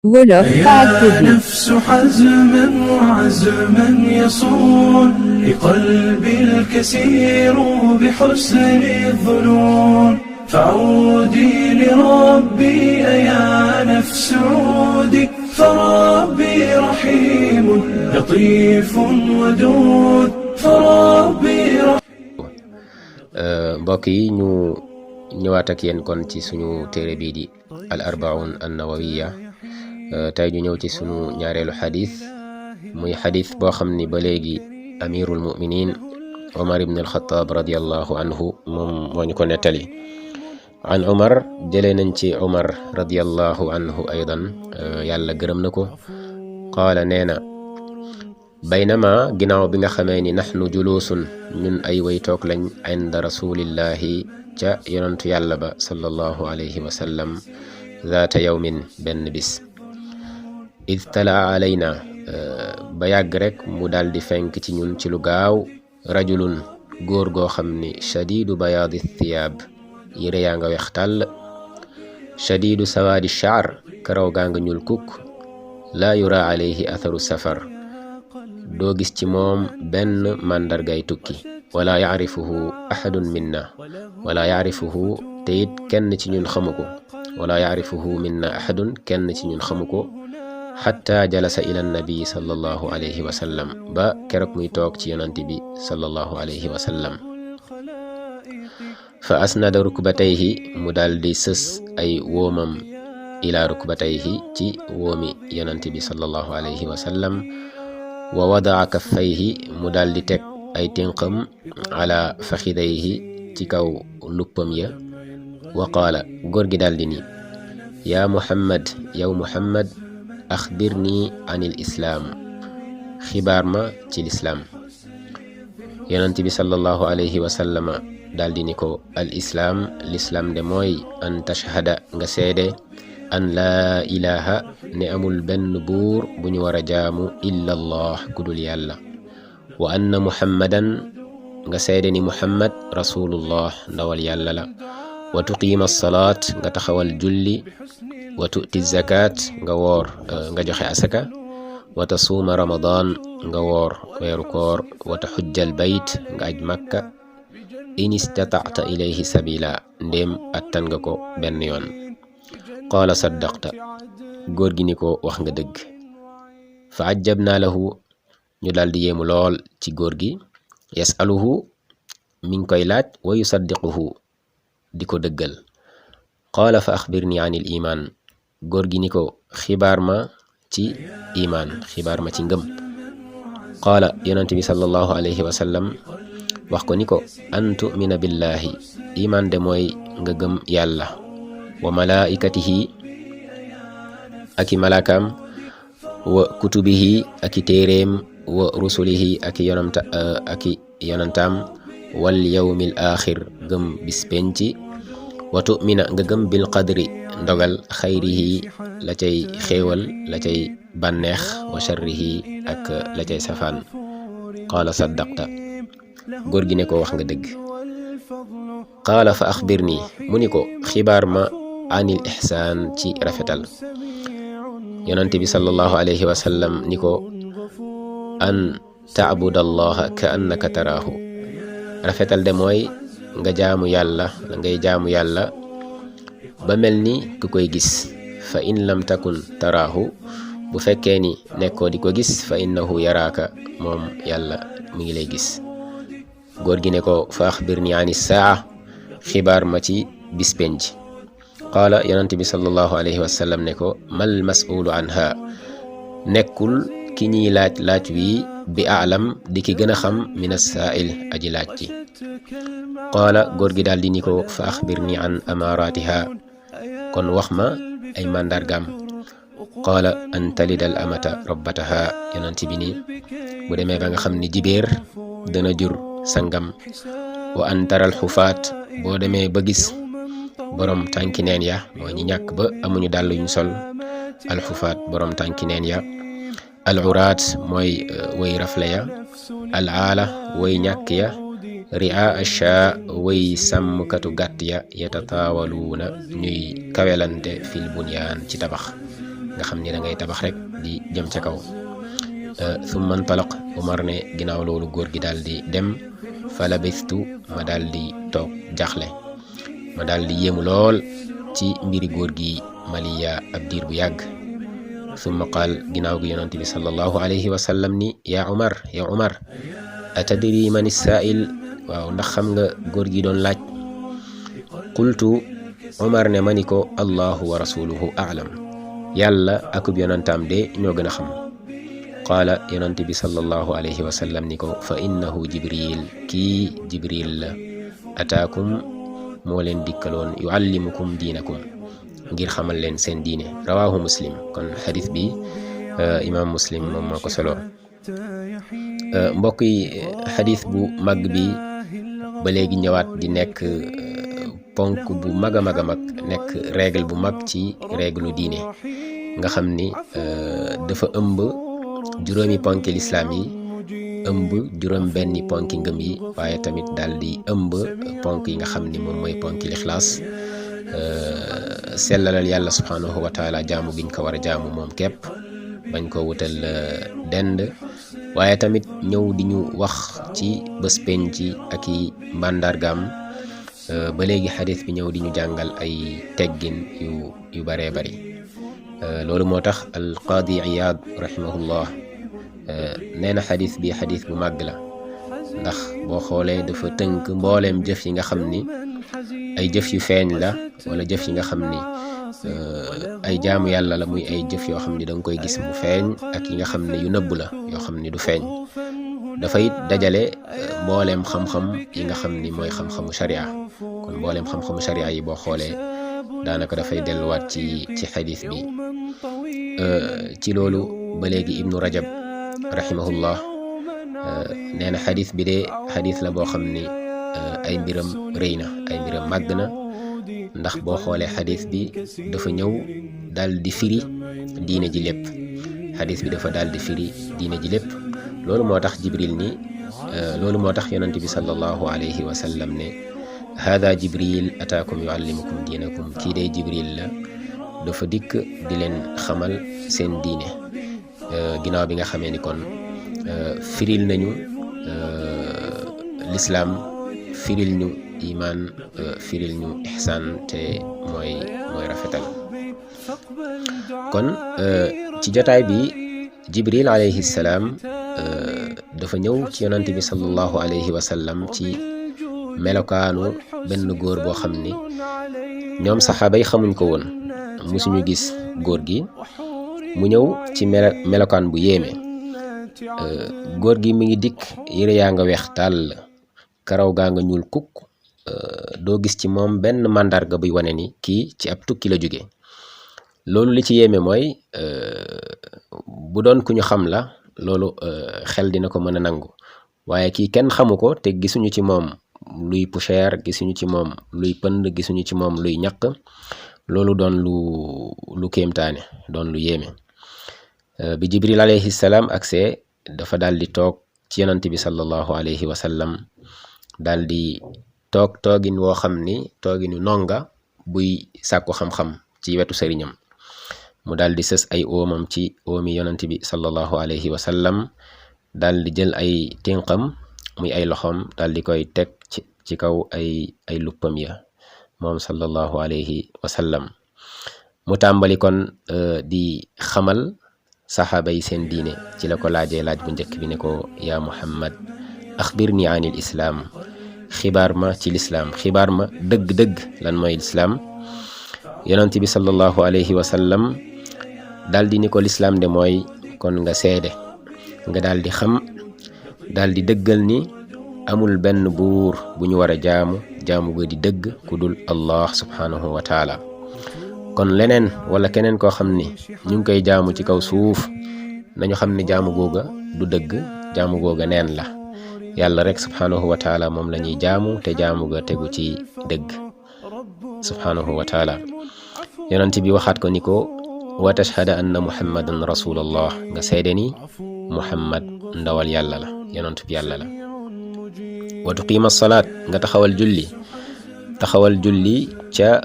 Wolof يا نفس حزما وعزما يصون لقلبي الكسير بحسن الظنون فعودي لربي يا نفس عودي فربي رحيم لطيف ودود فربي mbokk yi ñu ñëwaat ak yéen kon ci suñu téere bii di al arbaun an nawawiya tey ñu ñëw ci sunu ñaareelu xadis muy xadis boo xam ni ba léegi amirul muminin omar ibn alxataab radiallahu anhu moom moo ñu ko nettali an omar jëlee nañ ci omar radiallahu anhu aydan yàlla gërëm na ko qaala nee na baynama ginnaaw bi nga xamee ni naxnu juluusun ñun ay way toog lañ inda rasulillahi ca yonantu yàlla ba sallallahu alayhi wa sallam zaata yawmin benn bis id talaa alayna ba yàgg rek mu daal di fenk ci ñun ci lu gaaw rajulun góor goo xam ni shadidu bayaadi thiyaab yére yaa nga weex tàll shadidu sawaadi shaar karaw gaa nga ñuul kukk laa yura alayhi atharu safar doo gis ci moom benn màndargay tukki wala yacrifuhu ahadun minna wala yacrifuhu te it kenn ci ñun xamu ko wala yacrifuhu minna ahadun kenn ci ñun xamu ko xatta jalasa ila nabi sallallahu alayhi wa sallam ba keroog muy toog ci yonanti bi sallallahu alayhi wa sallam fa asnada rukbatayhi mu daal di sës ay woomam ila rukbatayhi ci woomi yonanti bi sallallahu alayhi wa sallam wa wadaa kaffayhi mu daal di teg ay tinqam ala faxidayhi ci kaw luppam ya wa qaala góor gi daal di ni yaa muhammad yow muhammad axbirni anil islaam xibaar ma ci lislaam yonent bi sallallahu alayhi wa sallama daal di ni ko al islaam lislaam de mooy an tashhada nga seede an laa ilaha ne amul benn buur bu ñu war a jaamu illa allah ku dul yàlla wa anna muhammadan nga seede ni muhammad rasulullah ndawal yàlla la wa tuqiima salaat nga taxawal julli wa tu'ti zakat nga woor nga joxe asaka wa tasuuma ramadan nga woor weeru koor wa taxujjal bayt nga aj makka in istata'ta ilayhi sabila ndéem attan nga ko benn yoon qaala saddaqta góor gi ni ko wax nga dëgg fa ajjabnaa lahu ñu daal di yéemu lool ci góor gi yasaluhu mi ngi koy laaj wa yusaddiquhu di ko dëggal qaala fa axbirni anil iman góor gi ni ko xibaar ma ci iman xibaar ma ci ngëm qaala yonent bi sallallahu alayhi wa sallam wax ko ni ko an tumina billahi iman de mooy nga gëm yàlla wa malaikatihi aki malaakaam wa kutubihi aki téeréem wa rusulihi aki yonantaam wal yawmil axir gëm bis penci wa tumina nga gëm bil qadri ndogal xayrihi la cay xéewal la cay bànneex wa sharrihi ak la cay safaan qaala saddaqta góor gi ne ko wax nga dëgg qaala fa axbirni mu ni ko xibaar ma anil ihsaan ci rafetal yonent bi sallallahu alayhi wa sallam ni ko an taabudallaha ka annaka taraahu rafetal de mooy nga jaamu yàlla ngay jaamu yàlla ba mel ni ku koy gis fa in lam takun taraahu bu fekkee ni nekkoo di ko gis fa innahu yaraaka moom yàlla mi ngi lay gis góor gi ne ko fa axbirni ani saa xibaar ma ci bis penc qaala yonent bi sallallahu alayhi wa sallam ne ko mal mas'ulu anha nekkul ki ñuy laaj wi bi aalam di ki gën a xam min as-saa'il aji laaj ci qaala góor gi daal di ni ko fa axbirni an amaaratiha kon wax ma ay màndargaam qaala an talidal amata rabbataha yonent bi ni bu demee ba nga xam ni jibéer dana jur sangam wa an taral xufaat boo demee ba gis borom tànki neen ya mooy ñi ñàkk ba amuñu dàll yuñ sol alxufaat borom tànki neen ya aluraat mooy way rafle ya alaala way ñàkk ya ria acha way sàmmkatu gàtt ya yatataawaluuna ñuy kawelante fil bunyaan ci tabax nga xam ni da ngay tabax rek di jëm ca kaw. thumma intalaq Umar ne ginnaaw loolu góor gi daal di dem fa labistu ma daal di toog jaxle ma daal di yéemu lool ci mbiri góor gi maliya ab diir bu yàgg. thumma qaal ginnaaw gi yonante bi sallallahu alayhi wa sallam ni yaa Umar atadri man is-saa'il waaw ndax xam nga góor gi doon laaj. qultu Umar ne ma ni ko allahu wa rasuluhu a'lam yàlla akub yonantaam de ñoo gën a xam. qaala yonante bi sallallahu alayhi wa sallam ni ko fa innahu jibril kii jibril la ataakum moo leen dikkaloon yuallimukum diinakum ngir xamal leen seen diine. rawahu muslim. kon xadis bi imam muslim moom moo ko solo. mbokk yi xadis bu mag bi ba léegi ñëwaat di nekk ponk bu mag a mag a mag nekk règle bu mag ci règle diine nga xam ni dafa ëmb juróomi ponki lislaam yi, ëmb juróom benni ponki ngëm yi, waaye tamit daal di ëmb ponk yi nga xam ni moom mooy ponki lixlaas, sellalal yàlla subhanahu wa taala jaamu giñ ko war a jaamu moom képp bañ ko wutal dend, waaye tamit ñëw di ñu wax ci bés penc ak i màndargaam. ba léegi xadis bi ñëw di ñu jàngal ay teggin yu baree bari. loolu moo tax al qaadi Iyaad rahimahullah nee na xadis bi xadis bu màgg la, ndax boo xoolee dafa tënk mbooleem jëf yi nga xam ni ay jëf yu feeñ la, wala jëf yi nga xam ni ay jaamu yàlla la, muy ay jëf yoo xam ni da nga koy gis mu feeñ ak yi nga xam ne yu nëbb la yoo xam ni du feeñ. dafay dajale mbooleem xam-xam yi nga xam ni mooy xam-xamu sharia. kon mbooleem xam-xamu sharia yi boo xoolee daanaka dafay delluwaat ci xadis bi. ci loolu ba léegi ibnu rajab rahimahullah nee na xadis bi de xadis la boo xam ni ay mbiram rëy na, ay mbiram màgg na, ndax boo xoolee xadis bi dafa ñëw daal di firi diine ji lépp. xadis bi dafa daal di firi diine ji lépp. loolu moo tax jibril ni loolu moo tax yonante bi sallallahu alayhi wa sallam ne hada jibril ataakum yuallimukum diinakum, kii day jibril la, dafa dikk di leen xamal seen diine. ginnaaw bi nga xamee ni kon firil nañu lislaam, firil ñu iman, firil ñu ihsaan te mooy rafetal. kon ci jotaay bi jibril alayhi salaam dafa ñëw ci yonante bi sallallahu alayhi wa sallam ci melokaanu benn góor boo xam ni ñoom saxaaba yi xamuñ ko woon, musuñu gis góor gi. mu ñëw ci melokaan bu yéeme. góor gi mi ngi dikk, yére yaa nga weex tàll, karaw gaa nga ñuul kukk, doo gis ci moom benn màndarga buy wane ni kii ci ab tukki la jóge. loolu li ci yéeme mooy bu doon ku ñu xam la, loolu xel dina ko mën a nangu, waaye kii kenn xamu ko te gisuñu ci moom luy poussière, gisuñu ci moom luy pënd, gisuñu ci moom luy ñaq. loolu doon lu kéemtaane, doon lu yéeme. bi jibril alayhi salaam agsee dafa daal di toog ci yonante bi sallallahu alayhi wa sallam, daal di toogin woo xam ni tooginu nonga buy sàkku xam-xam ci wetu sëriñam. mu daal di sës ay oomam ci oomi yonante bi sallallahu alayhi wa sallam, daal di jël ay tinqam muy ay loxoom, daal di koy teg ci kaw ay luppam ya moom sallallahu alayhi wa sallam. mu tàmbali kon di xamal saxaaba yi seen diine. ci la ko laajee laaj bu njëkk bi ne ko yaa Muhammad axbirni anil islaam, xibaar ma ci lislaam, xibaar ma dëgg-dëgg lan mooy lislaam. yonent bi sallallahu alayhi wa sallam daal di ni ko lislaam de mooy kon nga seede, nga daal di xam, daal di dëggal ni amul benn buur bu ñu war a jaamu ga di dëgg ku dul Allah subhanahu wa taala. kon leneen wala keneen koo xam ni ñu ngi koy jaamu ci kaw suuf, nañu xam ne jaamu googa du dëgg, jaamu googa neen la. yàlla rek subhanahu wa taala moom la ñuy jaamu, te jaamu ga tegu ci dëgg subhanahu wa taala. yonent bi waxaat ko ni ko wa tashhada anna muhammadan rasulallah, nga seede ni muhammad ndawal yàlla la, yonent bi yàlla la. wa tuqiima salaat, nga taxawal julli ca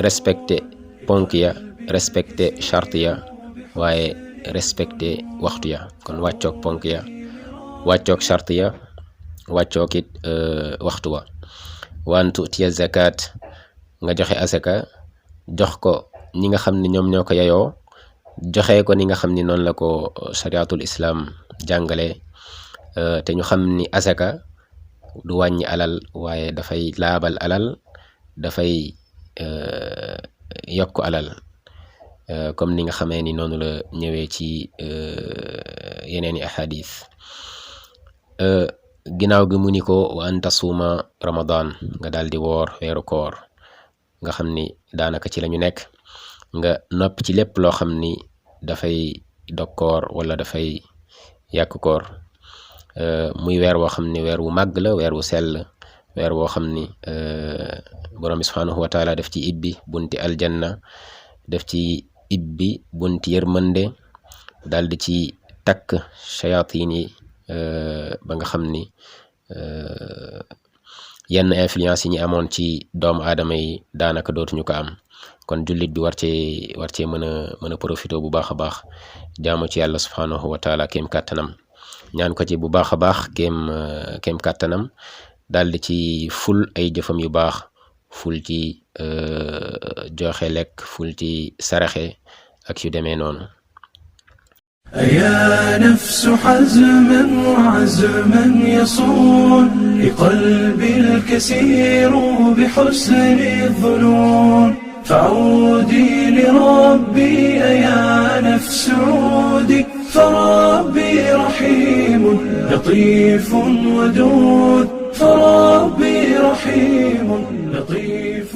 respecté ponk ya, respecté charte ya, waaye respecté waxtu ya kon wàccoog ponk ya wàccoog chart ya wàccoog it waxtu wa waan tu'tiya zakat nga joxe asaka jox ko ñi nga xam ne ñoom ñoo ko yayoo joxe ko ni nga xam ni noonu la ko shariatul islam jàngale te ñu xam ni asaka du wàññi alal waaye dafay laabal alal dafay yokk alal comme ni nga xamee ni noonu la ñëwee ci yeneen i ahadith ginnaaw gi mu ni ko wa an tasuma ramadan nga daal di woor weeru koor nga xam ni daanaka ci lañu nekk nga noppi ci lépp loo xam ni dafay dog koor wala dafay yàq koor muy weer woo xam ni weer wu màgg la weer wu sell weer woo xam ni borom bi subhanahu wa taala def ci ibbi bunti aljanna def ci ibbi bunti yërmande daal di ci takk shayatin yi ba nga xam ni yenn influence yi ñu amoon ci doomu aadama yi daanaka dootuñu ko am kon jullit bi war cee mën a profité bu baax a baax jaamu ci yàlla subhanahu wa taala kéem kàttanam ñaan ko ci bu baax a baax kéem kàttanam daal di ci ful ay jëfam yu baax ful ci joxe lekk ful ci saraxe ak yu demee noonu. أيا نفس حزما وعزما يصون لقلبي الكسير بحسن الظنون فعودي لربي أيا نفس عودي فربي رحيم لطيف ودود فربي رحيم لطيف